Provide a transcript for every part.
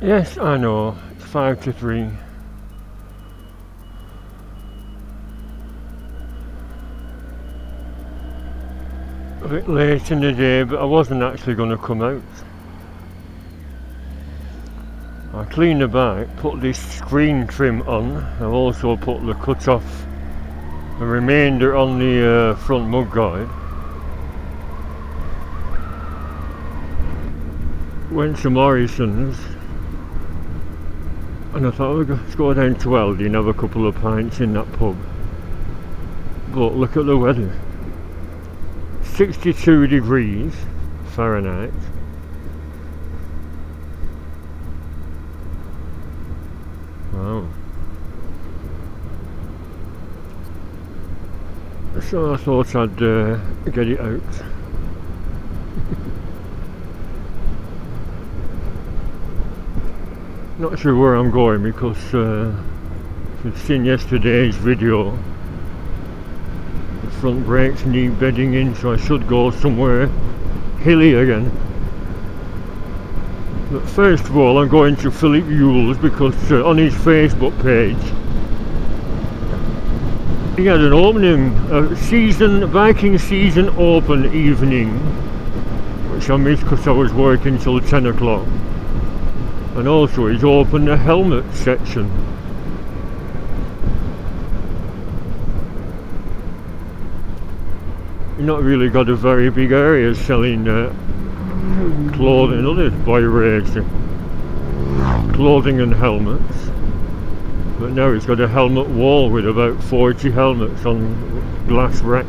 Yes, I know. It's 5 to 3. A bit late in the day, but I wasn't actually going to come out. I cleaned the bike, put this screen trim on. I've also put the cut off the remainder on the front mudguard. Went to Morrison's and I thought let's go down to Aldi and have a couple of pints in that pub. But look at the weather. 62 degrees Fahrenheit. Wow. So I thought I'd get it out. Not sure where I'm going because if you've seen yesterday's video, the front brakes need bedding in, so I should go somewhere hilly again. But first of all, I'm going to Philip Youles because on his Facebook page he had an opening, biking season open evening, which I missed because I was working till 10 o'clock. And also he's opened the helmet section. You've not really got a very big area selling clothing, other boy racing, clothing and helmets. But now it's got a helmet wall with about 40 helmets on glass rack.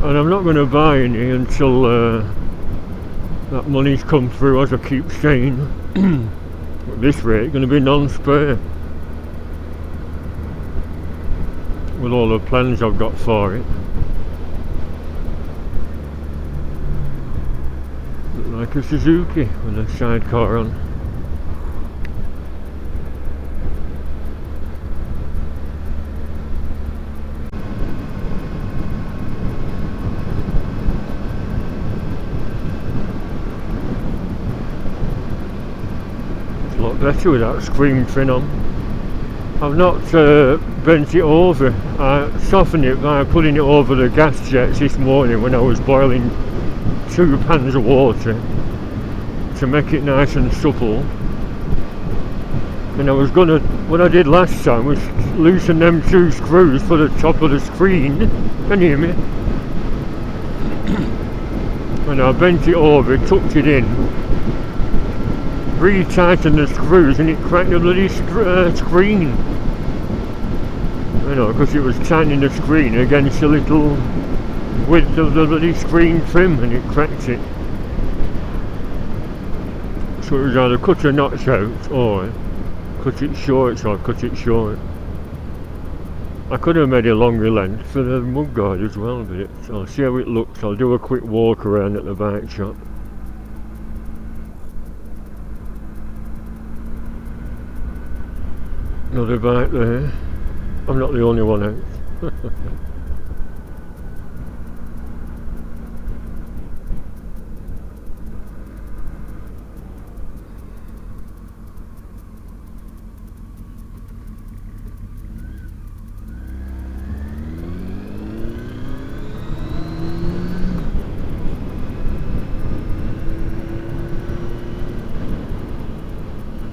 And I'm not going to buy any until that money's come through, as I keep saying. At this rate, going to be non-spare. With all the plans I've got for it. Look like a Suzuki with a sidecar on. It's a lot better with that screen trim on. I've not bent it over. I softened it by putting it over the gas jets this morning when I was boiling 2 pans of water to make it nice and supple. And I was gonna, what I did last time was loosen them 2 screws for the top of the screen. Can you hear me? And I bent it over, tucked it in, retightened the screws, and it cracked the bloody screen. You know, because it was tightening the screen against the little width of the bloody screen trim, and it cracked it. So it was either cut a notch out or cut it short, so I cut it short. I could have made a longer length for the mudguard as well, but I'll see how it looks. I'll do a quick walk around at the bike shop. Another bike there. I'm not the only one out.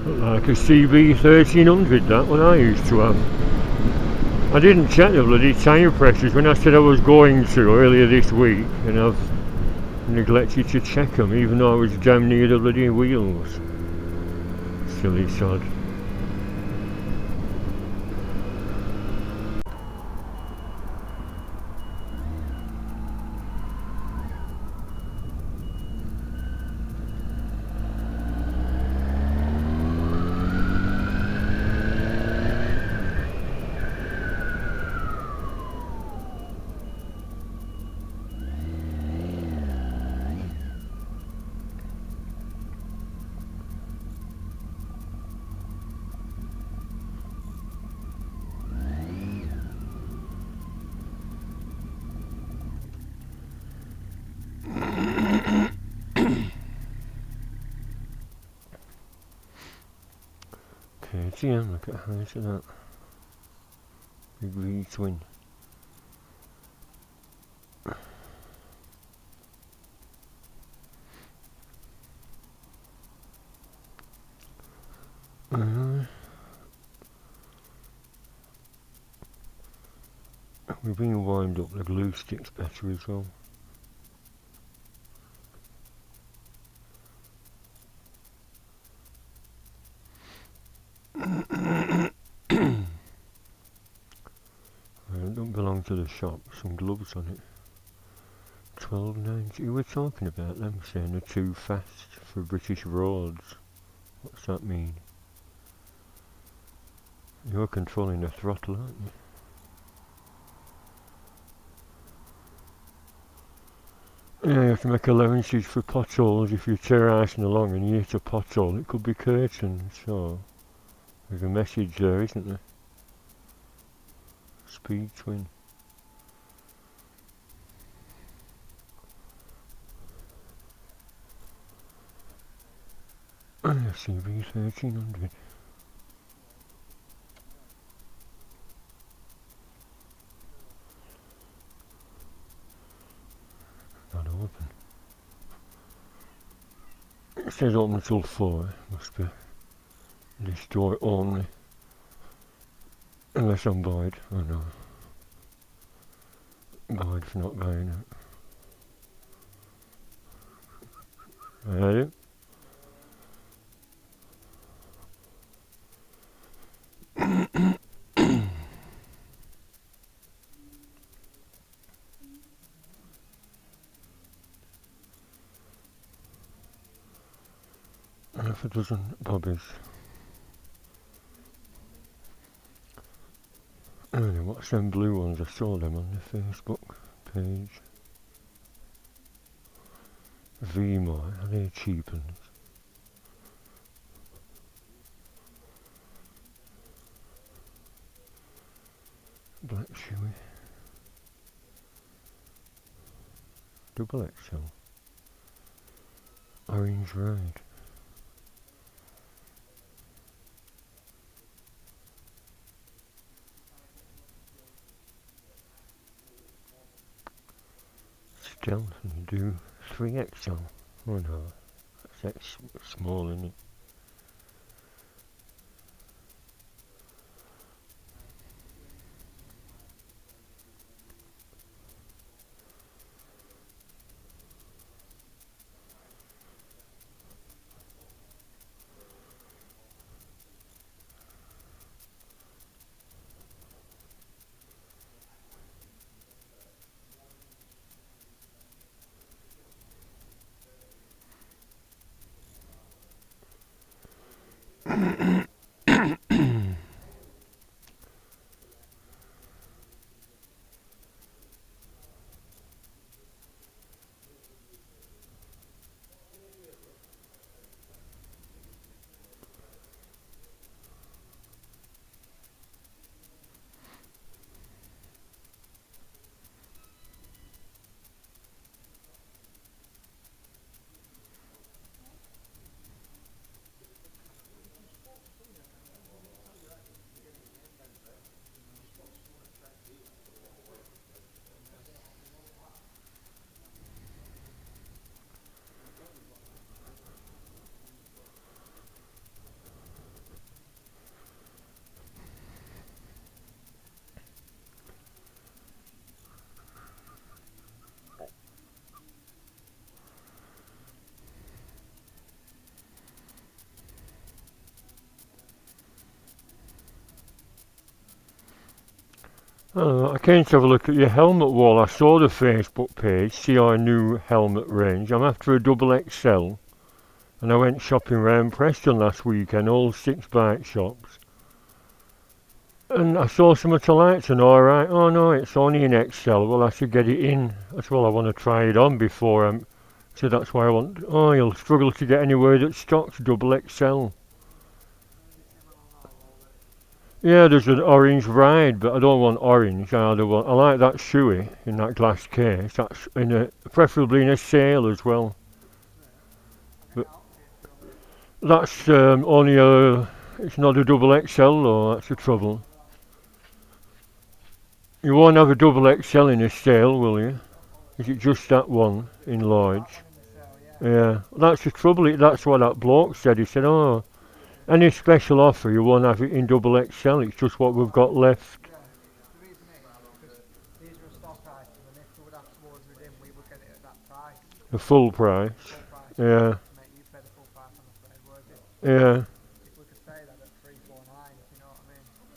Like a CB 1300, that one I used to have. I didn't check the bloody tyre pressures when I said I was going to earlier this week, and I've neglected to check them even though I was damn near the bloody wheels. Silly sod. KTM, look at how height of that. Big V-twin. We've been wind up the glue sticks better as well. It don't belong to the shop. Some gloves on it. 12.90. We were talking about them saying they're too fast for British roads. What's that mean? You're controlling the throttle, aren't you? Yeah, you have to make allowances for potholes. If you're terracing along and you hit a pothole, it could be curtains. So there's a message there, isn't there? Speed twin. CV 1300. Not open. It says open until 4. Must be this door only. Unless I'm buyed. Oh no. Buyed for not buying it. Right. Half a dozen bobbies. Anyway, what's them blue ones? I saw them on the Facebook page. VMI, are they cheap ones? Black shoey. Double XL. Orange ride. Stealth, and do 3XL. Oh no, that's small, isn't it? I came to have a look at your helmet wall. I saw the Facebook page, see our new helmet range. I'm after a double XL, and I went shopping round Preston last weekend, all 6 bike shops. And I saw some of the lights and alright, oh no, it's only an XL, well I should get it in. That's well, I want to try it on before so that's why I want, oh you'll struggle to get anywhere that stocks double XL. Yeah, there's an orange ride, but I don't want orange. I like that shoey in that glass case. That's preferably in a sale as well. But that's only It's not a double XL though, that's the trouble. You won't have a double XL in a sale, will you? Is it just that one in large? Yeah, that's the trouble. That's what that bloke said. He said, oh, any special offer, you won't have it in double XL. It's just what we've got left. The full price. Yeah. Yeah.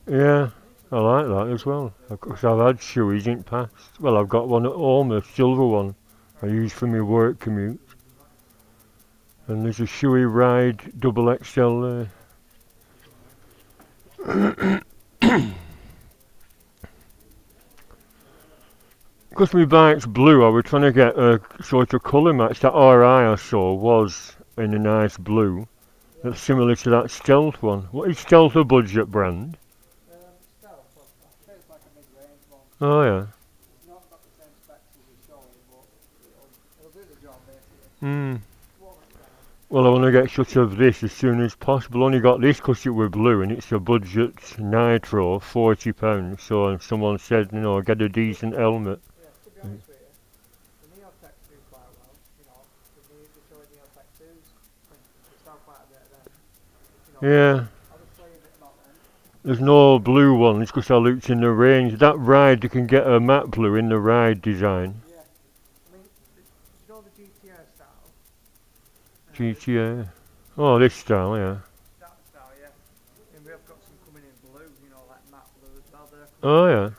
Yeah. I like that as well. Because I've had shoeies in past. Well, I've got one at home, a silver one I use for my work commute. And there's a shoey ride double XL there. Because my bike's blue, I was trying to get a sort of colour match. That RI I saw was in a nice blue. That's similar to that Stealth one. What is Stealth a budget brand? Oh yeah. Well, I want to get shut of this as soon as possible. Only got this because it were blue and it's a budget nitro, £40. So someone said, you know, get a decent helmet. Yeah. There's no blue ones because I looked in the range. That ride, you can get a matte blue in the ride design. GTA. Oh, this style, yeah. Oh, yeah.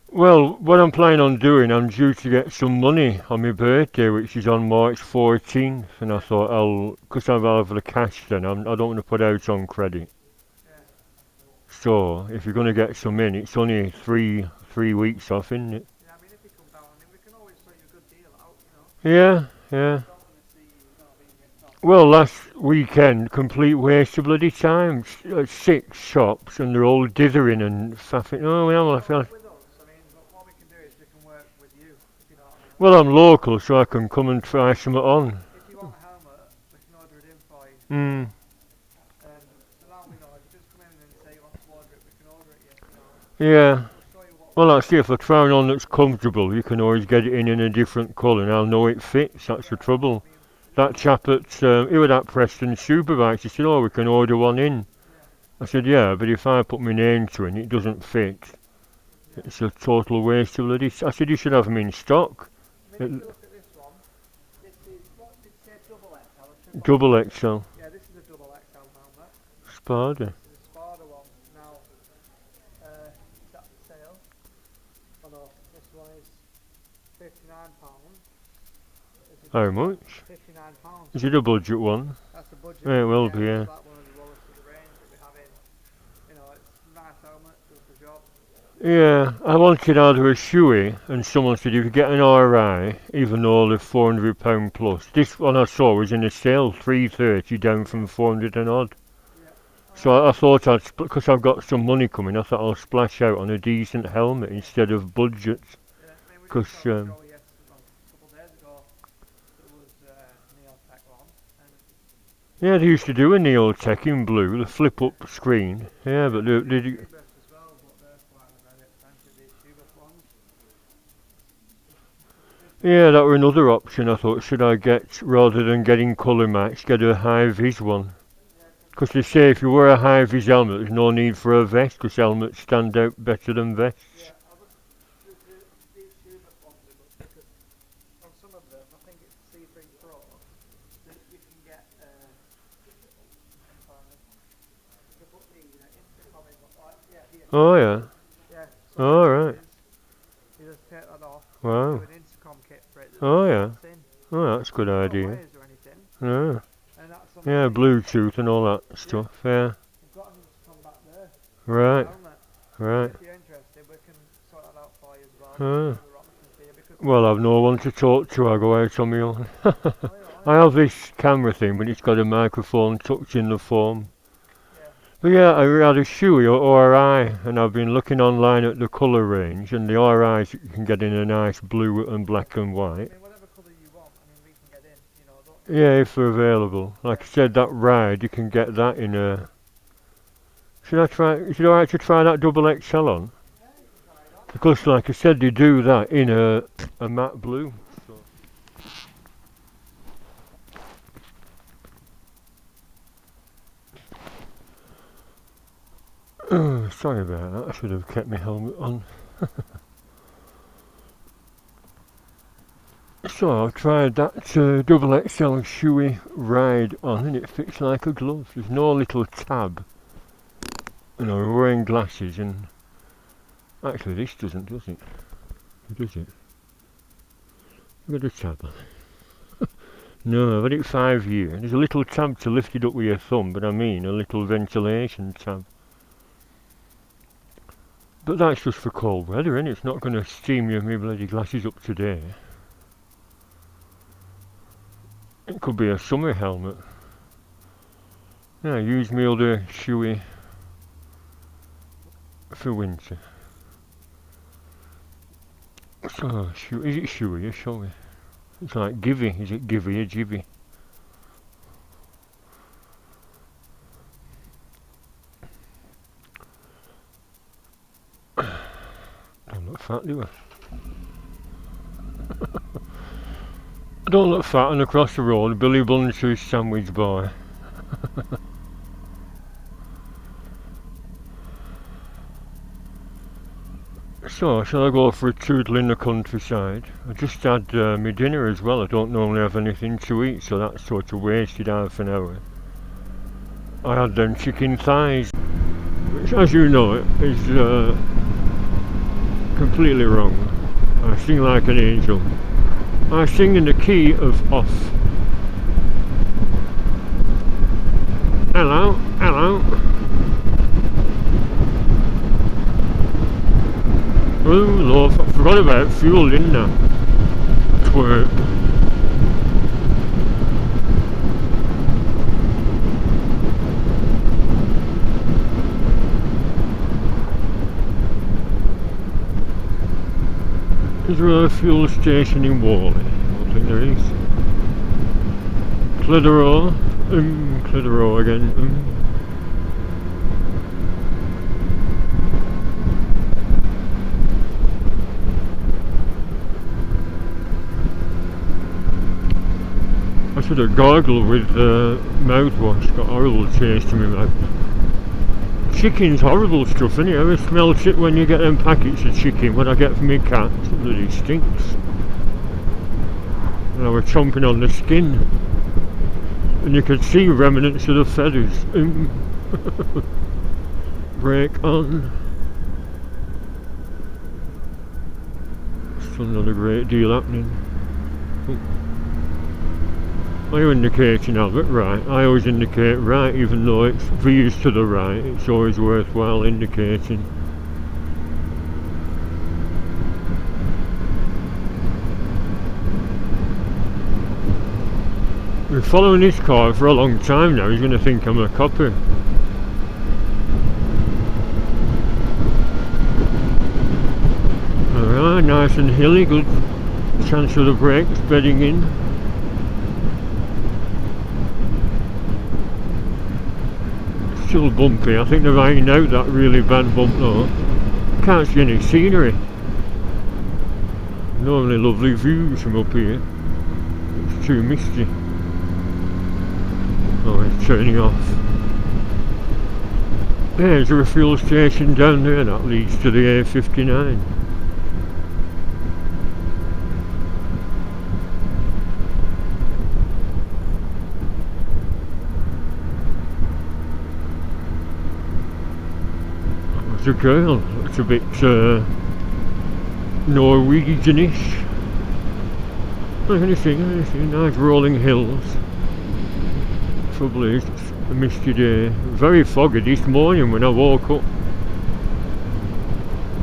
Well, what I'm planning on doing, I'm due to get some money on my birthday, which is on March 14th, and I thought because I'll have the cash then, I don't want to put out on credit. So, if you're going to get some in, it's only three weeks off, isn't it? Yeah, yeah. Well, last weekend, complete waste of bloody time. 6 shops, and they're all dithering and faffing. Oh, well, I feel. Well, I'm local, so I can come and try some on. If you want a helmet, we can order it in for you. Yeah. Well, actually, if I try one that's comfortable, you can always get it in a different colour, and I'll know it fits. That's the trouble. That chap at, he was at Preston Superbikes, he said, oh, we can order one in. I said, yeah, but if I put my name to it and it doesn't fit, it's a total waste of bloody. I said, you should have them in stock. Double XL. Yeah, this is a double XL helmet. Spada. This is a Spada one. Now, is that for sale? Oh no, this one is £59. How much? £59. Is it a budget one? That's a budget one. Yeah, it will be, yeah. Yeah, I wanted either a shoey, and someone said if you get an RI, even though they're £400 plus. This one I saw was in a sale, $330 down from 400 and odd. So I thought because I've got some money coming, I thought I'll splash out on a decent helmet instead of budget. Because yeah, they used to do a Neotech in blue, the flip-up screen. Yeah, but they yeah, that were another option. I thought, should I get, rather than getting colour match, get a high-vis one? Because they say if you wear a high-vis helmet, there's no need for a vest, because helmets stand out better than vests. Yeah, on some of them, I think it's C3 Pro, that you can get, oh yeah. Yeah. Oh right. You just take that off. Wow. Oh yeah. Oh, that's a good idea. Yeah. Yeah, Bluetooth and all that stuff. Yeah. Right. Right. Well, I've no one to talk to. I go out on my own. I have this camera thing, but it's got a microphone tucked in the foam. But yeah, I had a shoey or RI, and I've been looking online at the colour range, and the RIs you can get in a nice blue and black and white. Yeah, if they're available. Like I said, that ride, you can get that in a... Should I try, is it alright to try that double XL on? Because like I said, they do that in a matte blue. Oh, sorry about that, I should have kept my helmet on. So I've tried that double XL shoey ride on and it fits like a glove. There's no little tab. You know, we're wearing glasses and actually this doesn't, does it? Does it? Look at the tab on it. No, I've had it 5 years. There's a little tab to lift it up with your thumb, but I mean a little ventilation tab. But that's just for cold weather, and it's not going to steam your me bloody glasses up today. It could be a summer helmet. Yeah, use my other shoey for winter. So, is it shoey or showy? It's like givey, is it givey or jibby? Don't look fat, do I? I don't look fat, and across the road, Billy Buns to his sandwich boy. So, shall I go for a toodle in the countryside? I just had my dinner as well. I don't normally have anything to eat, so that sort of wasted half an hour. I had them chicken thighs, which, as you know, is completely wrong. I sing like an angel. I sing in the key of off. Hello, hello. Oh love, I forgot about fuel, didn't I? Twerp. Is there a fuel station in Whalley? I don't think there is. Clitheroe, Clitheroe again. I should have gargled with mouthwash, got horrible taste in my mouth. Chicken's horrible stuff, isn't it? I ever smell it when you get them packets of chicken when I get from my cat? It bloody stinks. And I was chomping on the skin. And you could see remnants of the feathers. Brake on. Still not a great deal happening. Are you indicating, Albert? Right. I always indicate right, even though it's V's to the right. It's always worthwhile indicating. We're following this car for a long time now. He's going to think I'm a copper. Alright, nice and hilly. Good chance of the brakes bedding in. Still bumpy. I think they're ironing out that really bad bump though. Can't see any scenery. Normally lovely views from up here. It's too misty. Oh, it's turning off. There's a fuel station down there that leads to the A59. The girl, it's a bit Norwegianish. Anything, nice rolling hills. Trouble is, it's a misty day. Very foggy this morning when I woke up.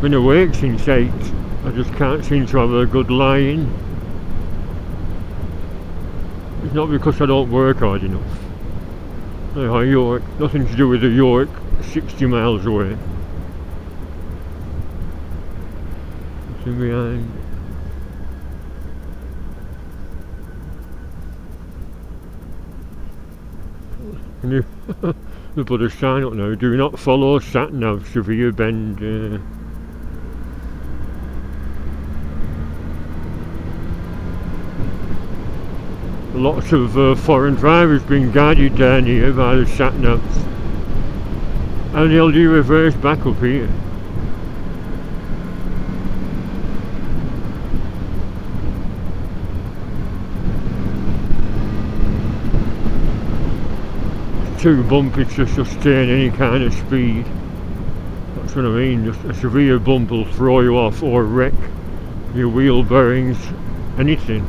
Been awake since 8. I just can't seem to have a good lie in. It's not because I don't work hard enough. York, nothing to do with the York, 60 miles away. Behind. Can you? They put a sign up now. Do not follow sat nav, severe bend. Lots of foreign drivers being guided down here by the sat navs. And they'll do reverse back up here. Too bumpy to sustain any kind of speed. That's what I mean. Just a severe bump will throw you off or wreck your wheel bearings, anything.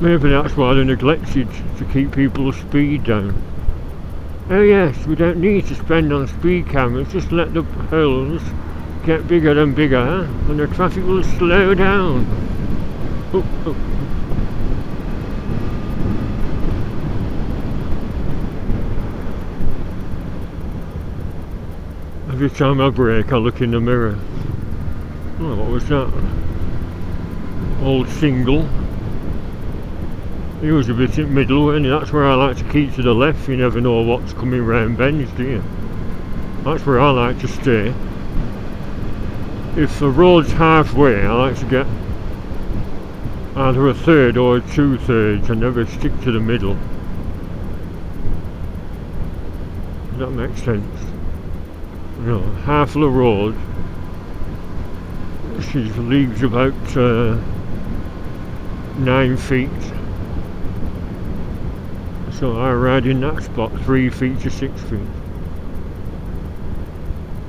Maybe that's why they neglected to keep people's speed down. Oh yes, we don't need to spend on speed cameras, just let the hills get bigger and bigger and the traffic will slow down. Every time I brake I look in the mirror. Oh, what was that? Old single. He was a bit in the middle, and that's where I like to keep to the left. You never know what's coming round bends, do you? That's where I like to stay. If the road's halfway, I like to get either a third or 2/3 and never stick to the middle. That makes sense. You know, half of the road, she leaves about 9 feet. So I ride in that spot 3 feet to 6 feet.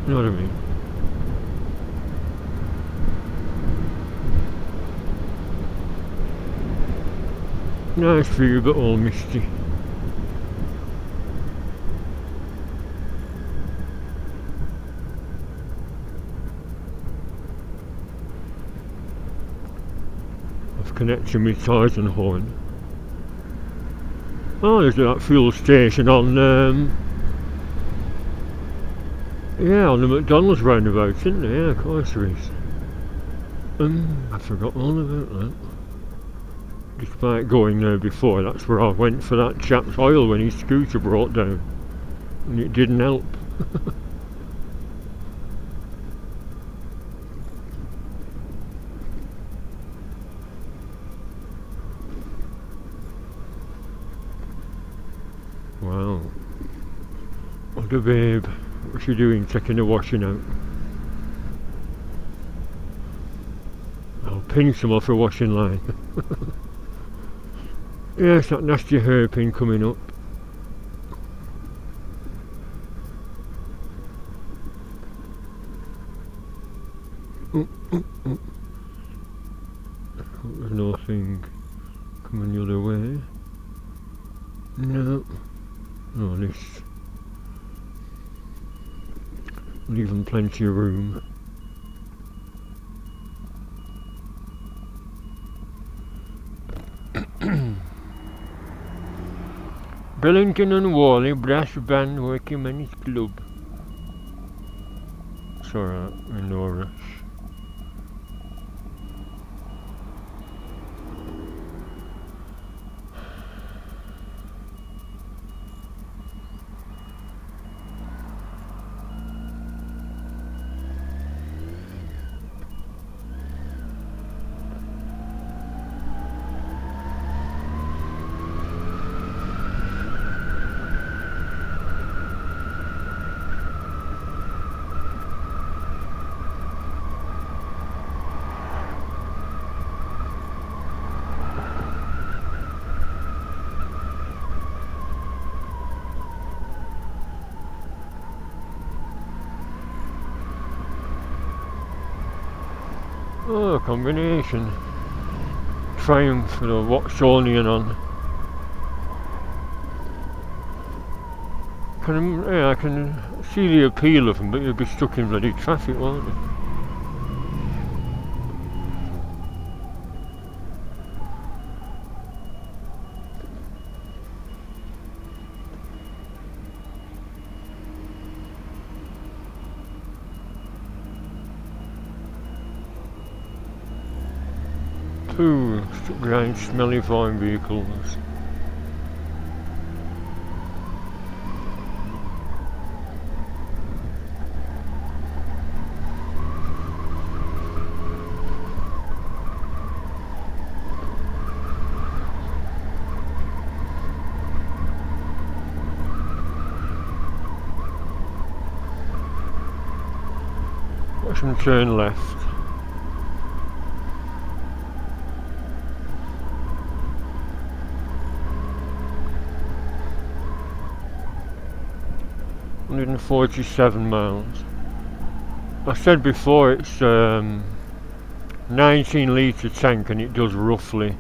You know what I mean? Nice view, but all misty. I've connected my tires and horn. Oh, there's that fuel station on, yeah, on the McDonald's roundabout, isn't there? Yeah, of course there is. I forgot all about that. Despite going there before, that's where I went for that chap's oil when his scooter broke down. And it didn't help. Wow. What a babe. What's she doing? Taking the washing out. I'll pin some off her washing line. Yes, that nasty hairpin coming up. There's nothing coming the other way. No. Oh, this. Leaving plenty of room. Billington and Wally Brass Band Working Men's Club. It's alright, we're in no rush. Oh, combination. Triumph with a Watsonian on. I can see the appeal of them, but you'll be stuck in bloody traffic, won't you? Stuck behind smelly foreign vehicles. junction, turn left. £147. I said before it's 19 litre tank and it does roughly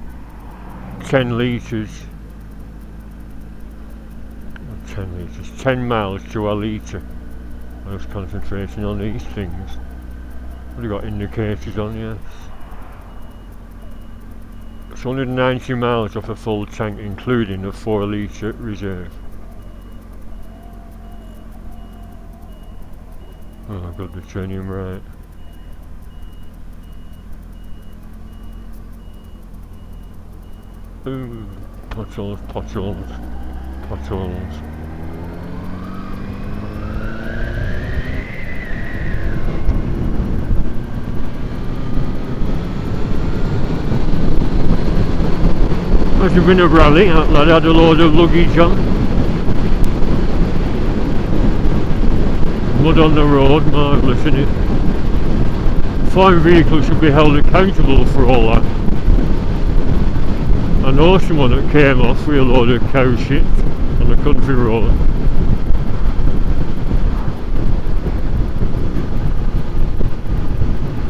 10 litres. 10 miles to a litre. I was concentrating on these things. We've got indicators on, yes. It's 190 miles off a full tank, including a 4 litre reserve. Oh, I've got the turning right. Ooh, potholes, potholes, potholes. Must have been a rally. That lad had a load of luggage on. Mud on the road, marvellous, isn't it? Fine vehicles should be held accountable for all that. I know someone that came off with a load of cow shit on the country road.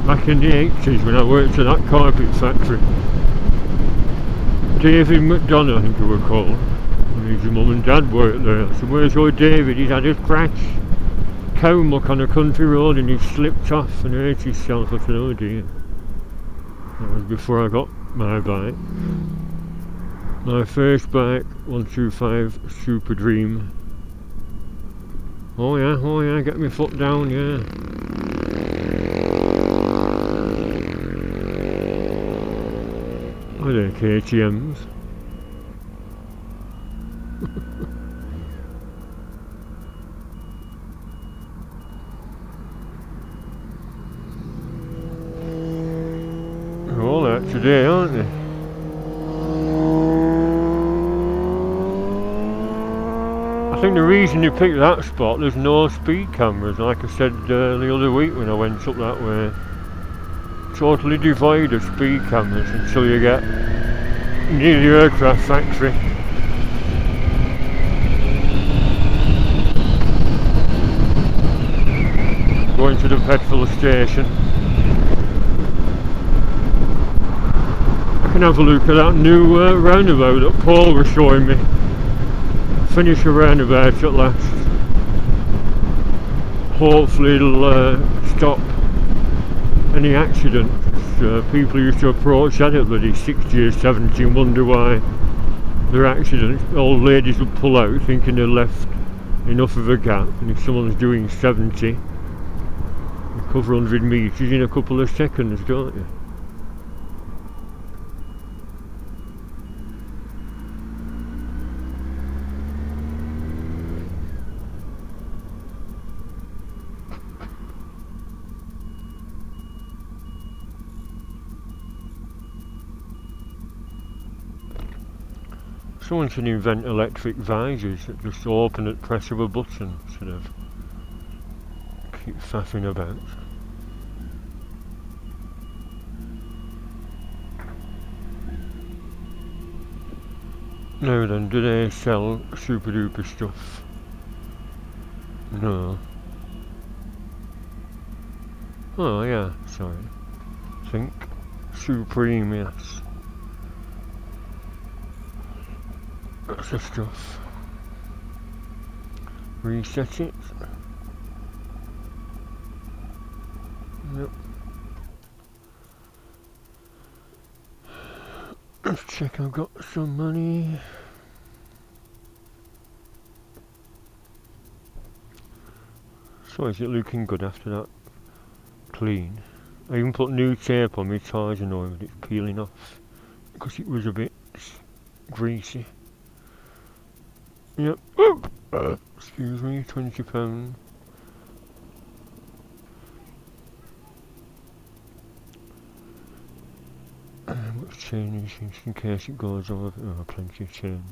Back in the 80s when I worked at that carpet factory. David McDonough, I think they were called. And his mum and dad worked there. I said, where's old David? He's had a crash. Cow muck on a country road and he slipped off and hurt himself. I said, oh dear. That was before I got my bike. My first bike, 125 Super Dream. Oh yeah, get my foot down, yeah. Oh, they're KTMs. They're all out today, aren't they? I think the reason you picked that spot, there's no speed cameras, like I said the other week when I went up that way. Totally devoid of speed cameras until you get near the aircraft factory. Going to the petrol station. I can have a look at that new roundabout that Paul was showing me. Finish a roundabout at last. Hopefully it'll stop any accidents. People used to approach that at bloody 60 or 70 and wonder why there are accidents. Old ladies would pull out thinking they left enough of a gap, and if someone's doing 70, you cover 100 metres in a couple of seconds, don't you? Someone should invent electric visors that just open at press of a button instead of keep faffing about. Now then, do they sell super duper stuff? No. Oh yeah, sorry. Think Supreme, yes. That's the stuff. Reset it. Yep. Let's check I've got some money. So is it looking good after that clean? I even put new tape on my tyres and oil, but it's peeling off because it was a bit greasy. Yep. Excuse me, £20. What's change in case it goes over? Oh, plenty of change.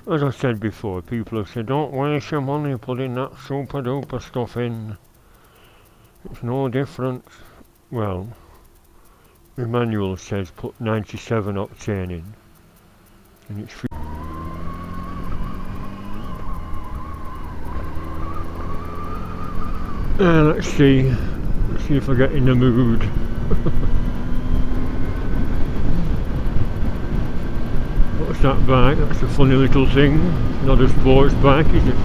As I said before, people have said, don't waste your money putting that super duper stuff in. It's no different. Well, the manual says put 97 octane in, and it's let's see if I get in the mood. What's that bike? That's a funny little thing. Not a sports bike, is it?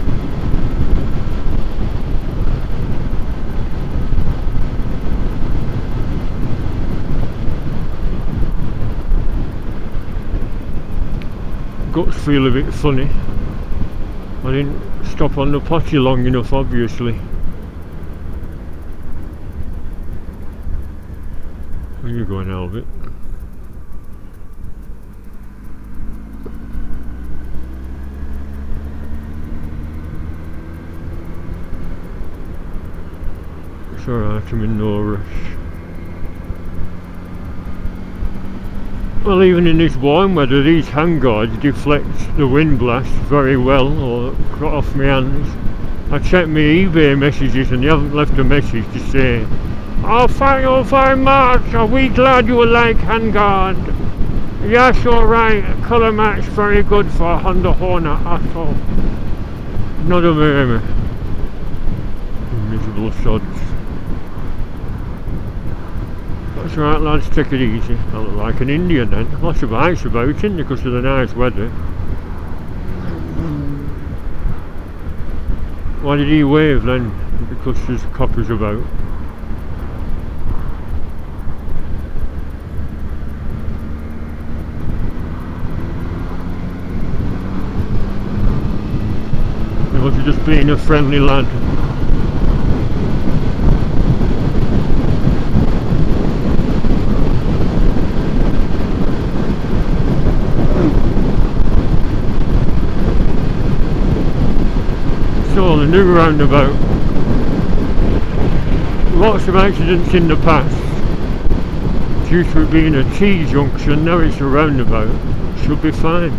Guts feel a bit funny. I didn't stop on the potty long enough, obviously. Where you going, Albert? It's alright, I'm in no rush. Well, even in this warm weather, these handguards deflect the wind blast very well, or cut off my hands. I checked my eBay messages and they haven't left a message to say, "Oh, thank you very much, are we glad you like handguard? Yes, alright, colour match very good for a Honda Hornet Asshole." Not a murmur. Miserable sods. That's right, lads, take it easy. I look like an Indian then. Lots of ice about, isn't there, because of the nice weather. Why did he wave then? Because there's coppers about. He must have just been a friendly lad. So the new roundabout. Lots of accidents in the past. Due to it being a T-junction, now it's a roundabout. Should be fine.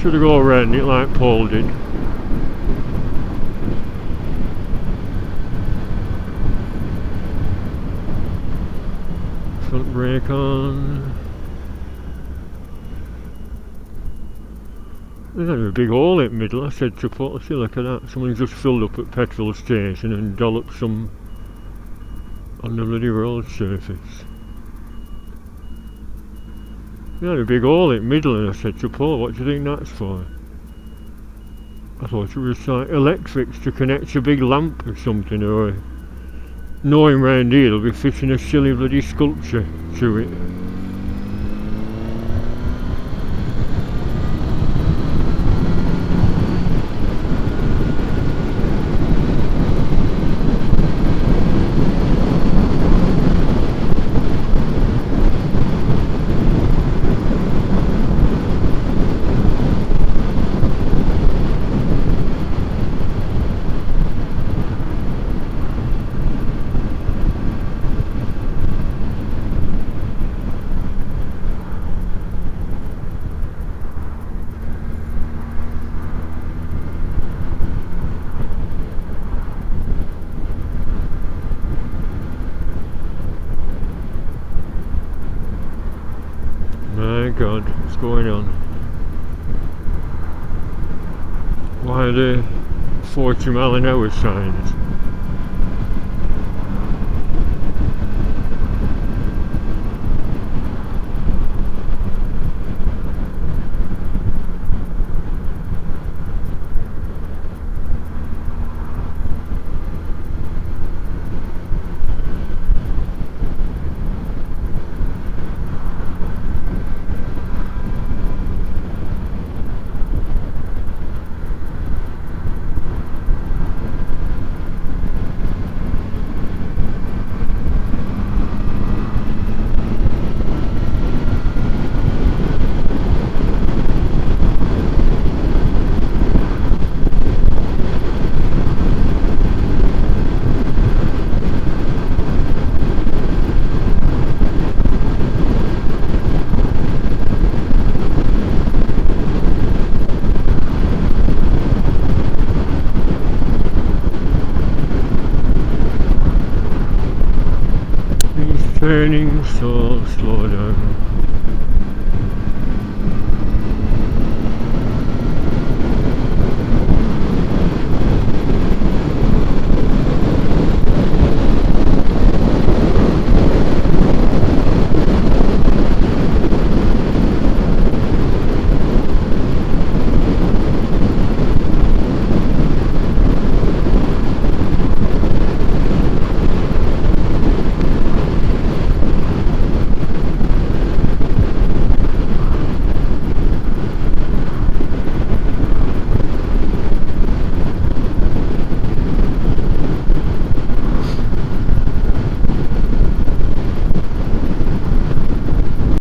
Should have gone around it like Paul did. Front brake on. There's only a big hole in the middle. I said to Paul, see, look at that. Someone's just filled up at petrol station and dolloped some on the bloody road surface. There's only a big hole in the middle, and I said to Paul, what do you think that's for? I thought it was like electrics to connect a big lamp or something, or knowing round here they'll be fitting a silly bloody sculpture to it. My God, what's going on? Why are there 40 mile an hour signs? raining, so slow down.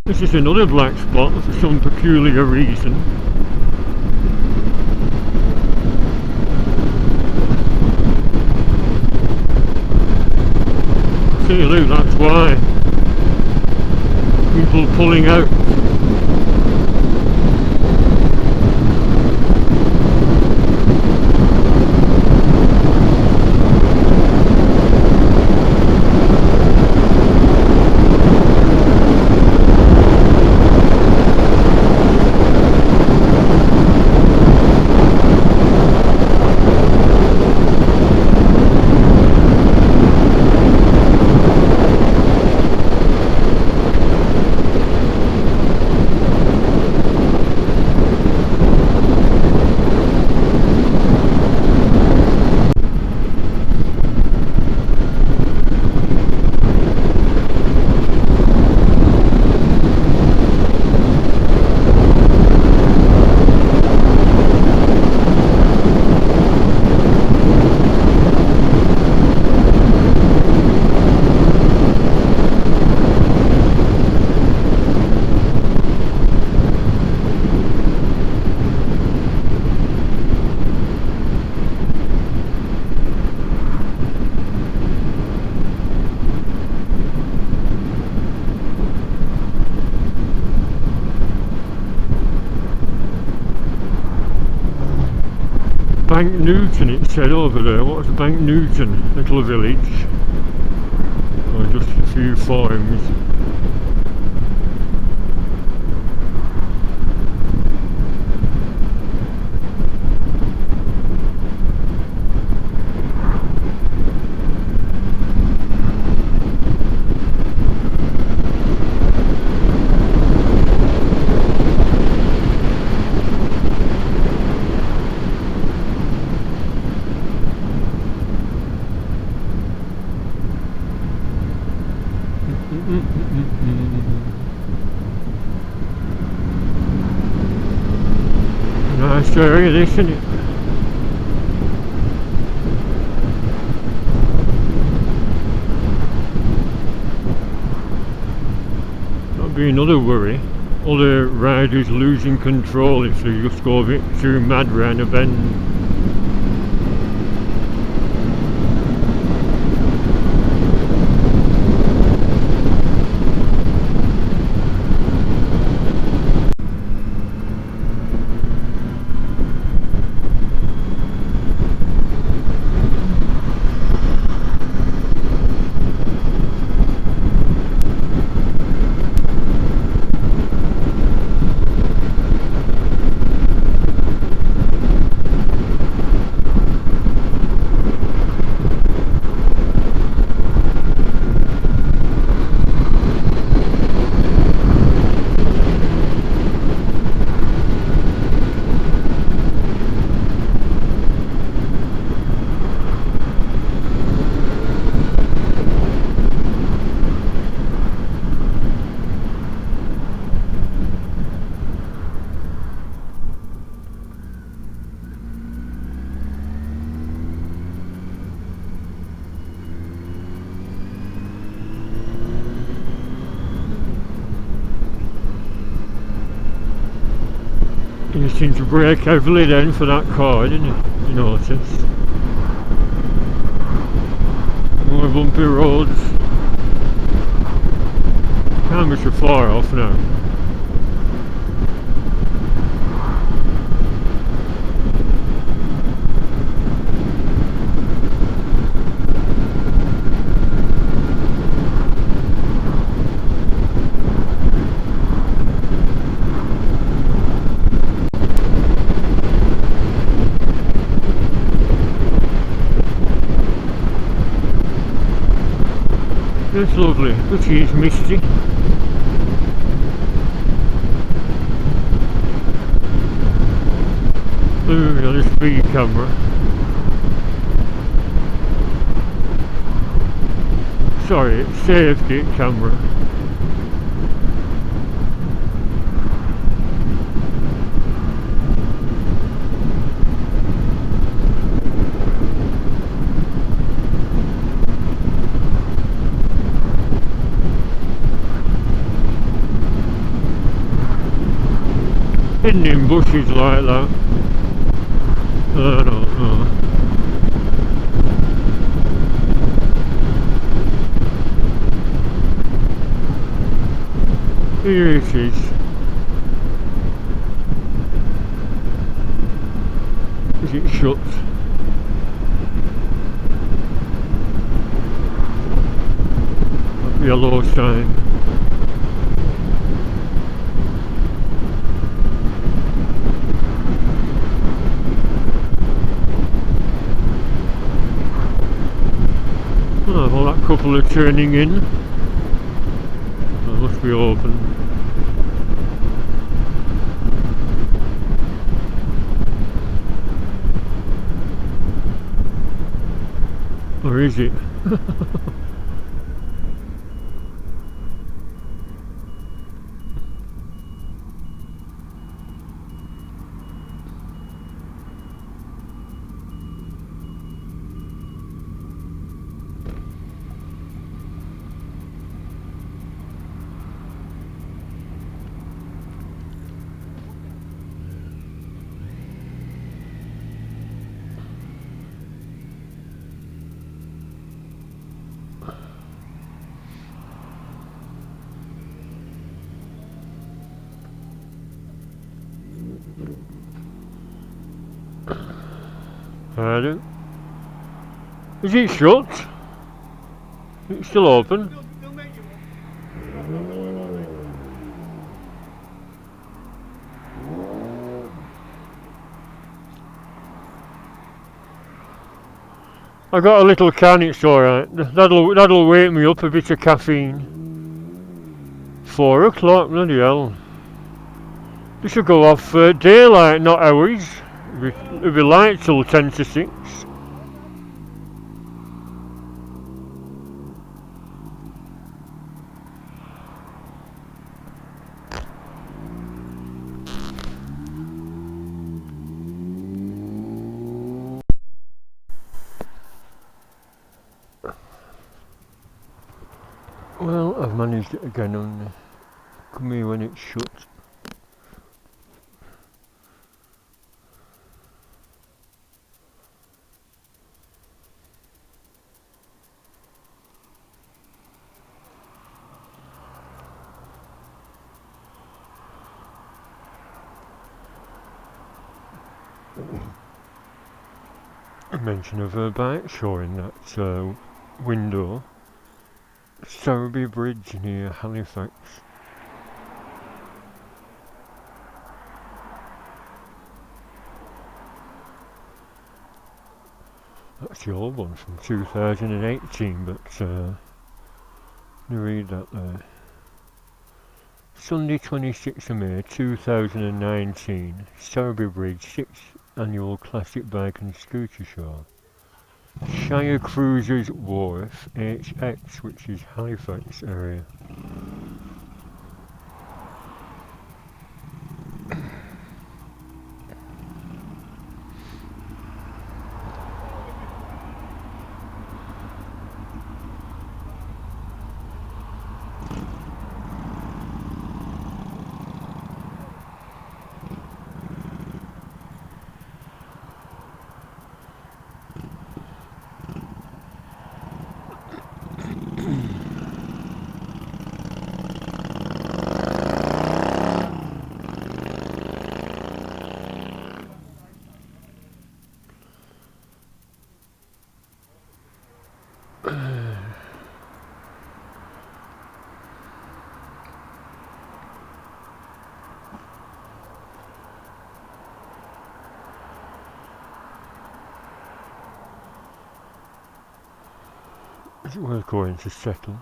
This is another black spot for some peculiar reason. See, look, that's why. People pulling out. Bank Newton, it said over there. What's Bank Newton? Little village. Or just a few farms. Nice area, this, isn't it? That'll be another worry. Other riders losing control if they just go a bit too mad round a bend. You seem to brake heavily then for that car, didn't you? You notice. More bumpy roads. Can't be so far off now. It's lovely, but it is misty. Moving on the speed camera. Sorry, it's safety camera. Hidden in bushes like that. I don't know. Here it is. Is it shut? Yellow sign. Oh, well, that couple are turning in. That must be open. Or is it? Pardon? Is it shut? It's still open. I got a little can, it's alright. That'll wake me up, a bit of caffeine. 4 o'clock, bloody hell. This should go off daylight, not hours. It'll be light till 10 to 6. Well, I've managed it again on come here when it's shut. A mention of a bike showing that window. Sowerby Bridge near Halifax. That's the old one from 2018, but you read that there. Sunday 26th of May 2019, Sowerby Bridge 6th Annual Classic Bike and Scooter Show. Shire Cruisers Wharf HX, which is Halifax area. Is it worth going to settle?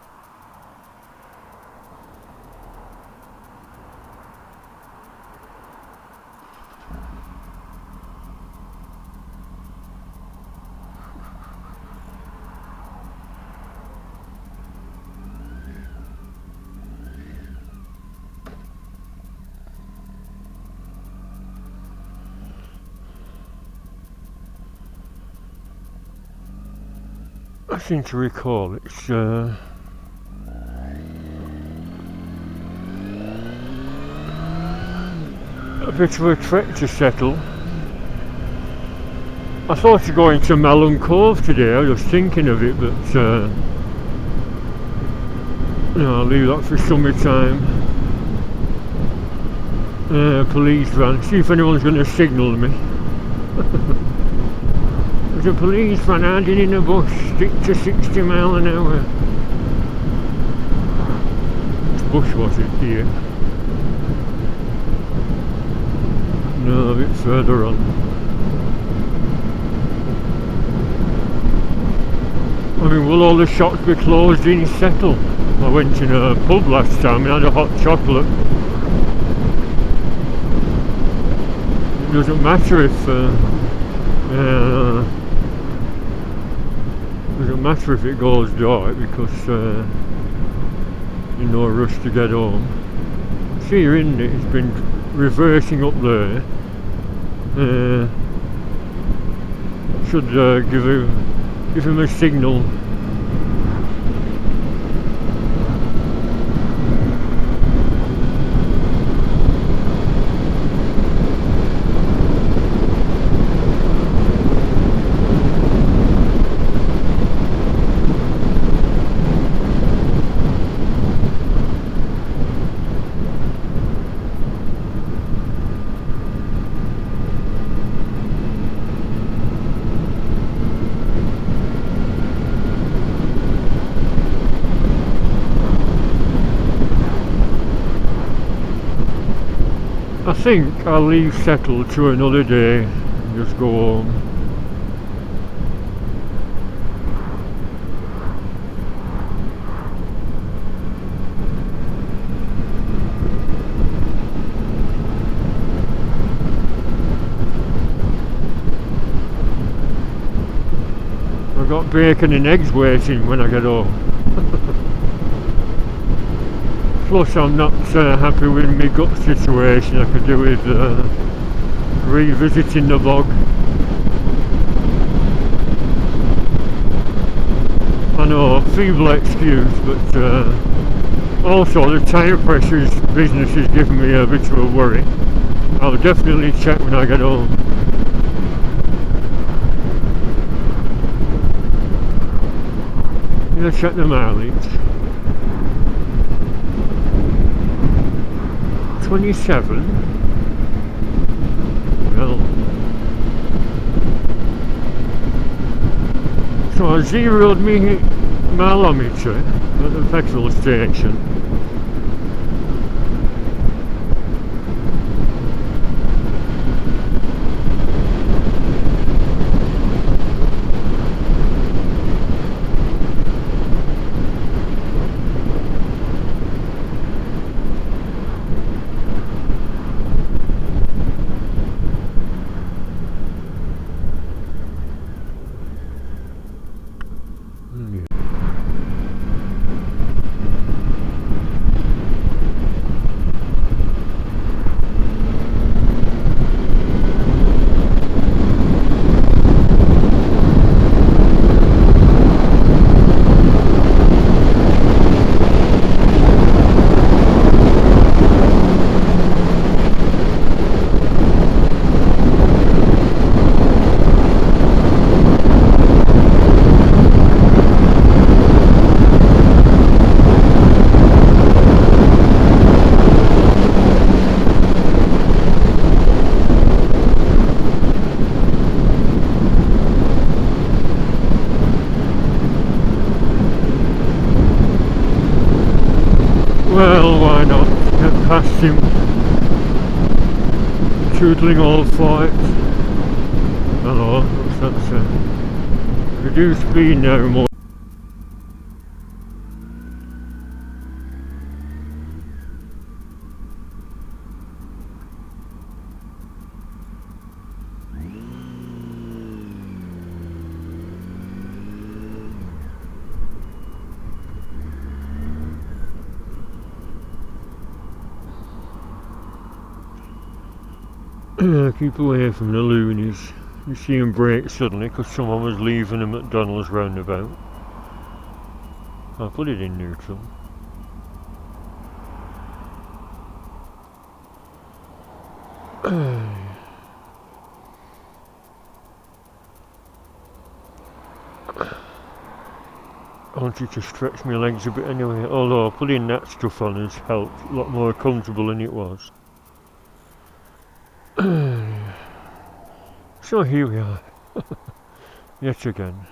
I seem to recall it's a bit of a trek to settle. I thought of going to Malham Cove today, I was thinking of it, but no, I'll leave that for summertime. Police van, see if anyone's going to signal me. There's a police van hiding in a bush, stick to 60 mile an hour. Which bush was it here? No, a bit further on. I mean, will all the shops be closed in Settle? I went in a pub last time and had a hot chocolate. It doesn't matter if doesn't matter if it goes dark because you're in no rush to get home. See, you're in it. It's been reversing up there. Should give him a signal. I think I'll leave Settle to another day and just go home. I've got bacon and eggs waiting when I get home. Plus I'm not happy with my gut situation. I could do with revisiting the bog. I know, feeble excuse, but also the tyre pressures business is giving me a bit of a worry. I'll definitely check when I get home. I'm going to check the mileage. 27. Well, so I zeroed my mileometer at the petrol station. Well, why not? Get past him. Tootling old flight. Hello, what's that say? Reduce speed now more. Keep away from the loonies. You see them brake suddenly because someone was leaving a McDonald's roundabout. I'll put it in neutral. I wanted to stretch my legs a bit anyway, although putting that stuff on has helped, a lot more comfortable than it was. So here we are, yet again.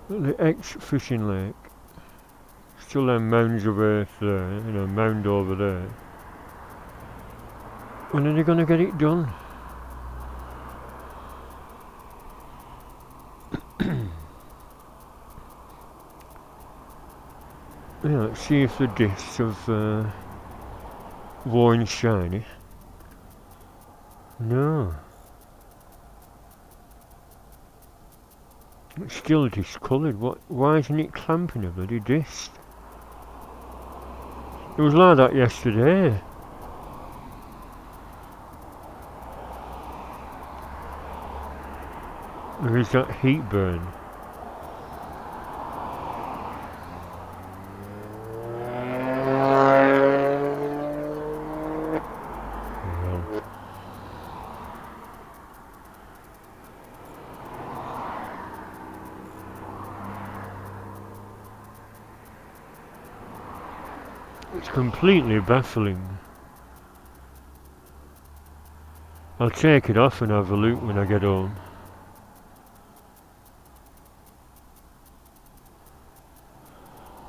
The ex-fishing lake. Still them mounds of earth there, you know, mound over there. When are they going to get it done? Yeah, let's see if the discs have worn shiny. No. It's still discoloured. Why isn't it clamping a bloody disc? It was like that yesterday. There is that heat burn. It's completely baffling. I'll take it off and have a look when I get home.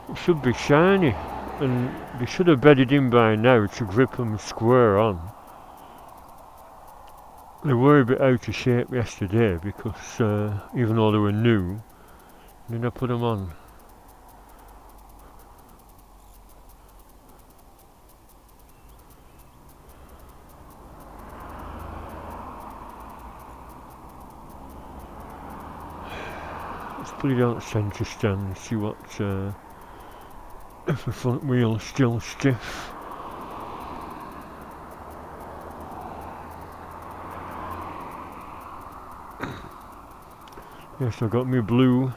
It should be shiny, and they should have bedded in by now to grip them square on. They were a bit out of shape yesterday because even though they were new, then I put them on. Let's put it on centre stand and see what if the front wheel's still stiff. Yes, I've got my blue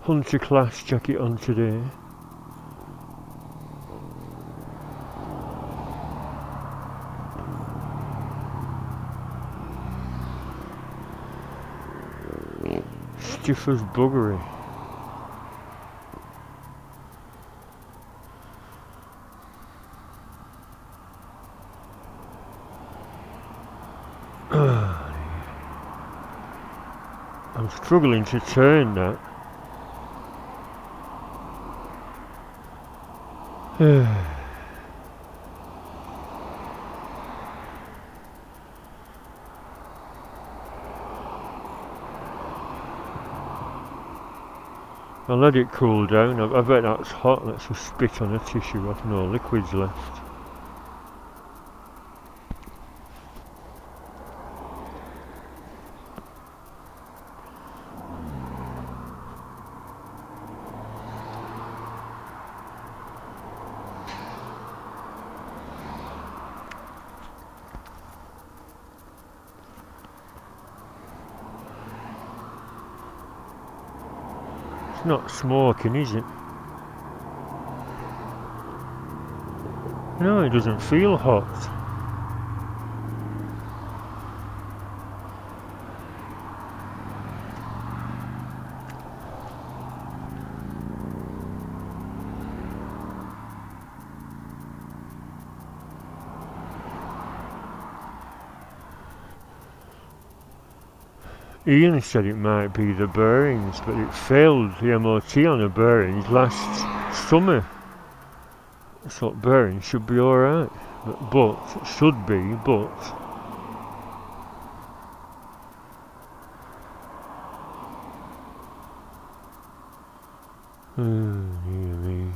Hunter class jacket on today. Stiff as buggery. I'm struggling to turn that. I'll let it cool down. I bet that's hot. Let's just spit on a tissue. I've no liquids left. It's not smoking, is it? No, it doesn't feel hot. Ian said it might be the bearings, but it failed the MOT on the bearings last summer. So bearings should be alright, but it should be, but dear me.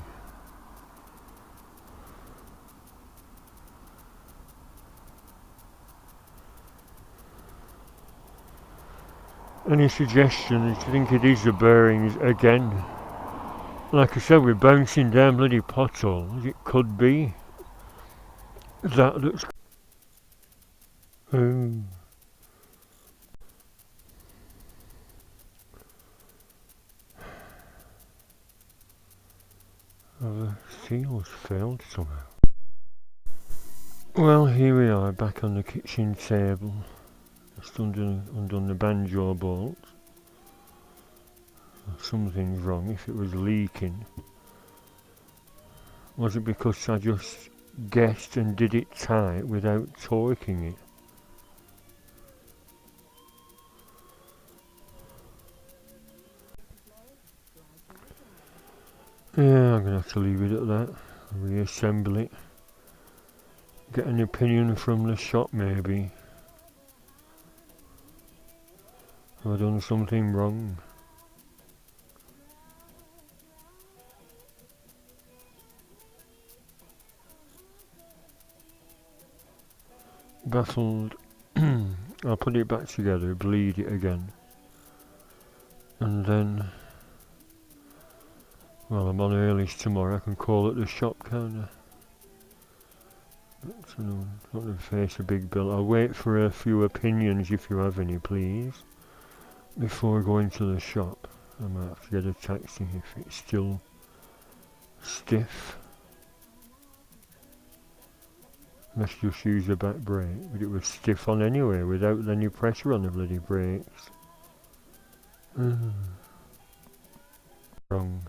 Any suggestions? Do you think it is the bearings again? Like I said, we're bouncing down bloody potholes. It could be that's. seal's failed somehow. Well, here we are back on the kitchen table. Just undone the banjo bolts. Something's wrong. If it was leaking, was it because I just guessed and did it tight without torquing it? Yeah, I'm gonna have to leave it at that. Reassemble it. Get an opinion from the shop maybe. Have I done something wrong? Baffled. I'll put it back together, bleed it again. And then, well, I'm on early tomorrow, I can call at the shop, can't I? But, not going to face a big bill. I'll wait for a few opinions if you have any, please. Before going to the shop. I might have to get a taxi if it's still stiff. Let's just use the back brake, but it was stiff on anyway without any pressure on the bloody brakes. Wrong.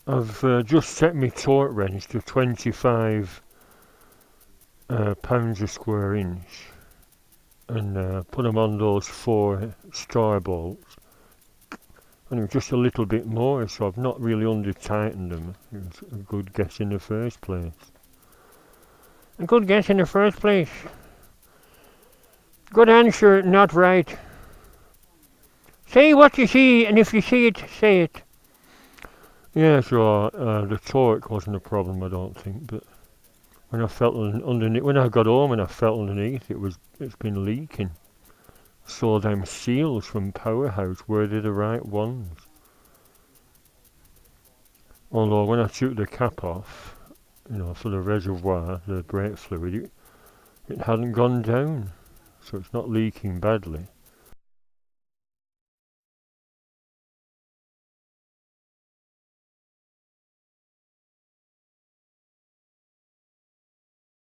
I've just set my torque wrench to 25 pounds a square inch and put them on those 4 star bolts, and it was just a little bit more, so I've not really under tightened them. It was a good guess in the first place. A good guess in the first place. Good answer, not right. Say what you see, and if you see it, say it. Yeah, so the torque wasn't a problem, I don't think, but when I felt underneath, when I got home and I felt underneath, it's been leaking. So them seals from Powerhouse, were they the right ones? Although when I took the cap off, you know, for the reservoir, the brake fluid, it hadn't gone down, so it's not leaking badly.